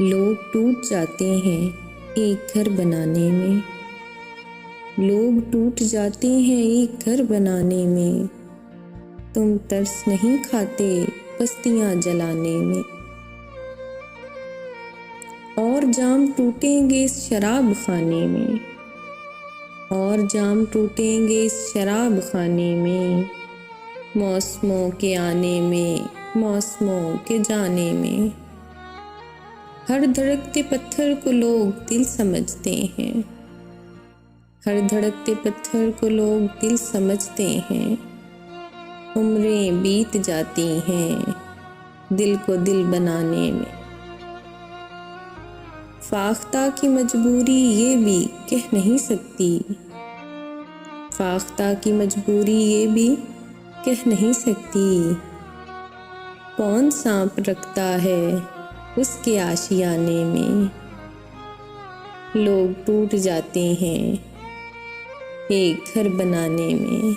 लोग टूट जाते हैं एक घर बनाने में। लोग टूट जाते हैं एक घर बनाने में। तुम तरस नहीं खाते बस्तियां जलाने में। और जाम टूटेंगे इस शराब खाने में। और जाम टूटेंगे इस शराब खाने में। मौसमों के आने में, मौसमों के जाने में। हर धड़कते पत्थर को लोग दिल समझते हैं। हर धड़कते पत्थर को लोग दिल समझते हैं। उम्रें बीत जाती हैं दिल को दिल बनाने में। फाख्ता की मजबूरी ये भी कह नहीं सकती। फाख्ता की मजबूरी ये भी कह नहीं सकती। कौन सांप रखता है उसके आशियाने में। लोग टूट जाते हैं एक घर बनाने में।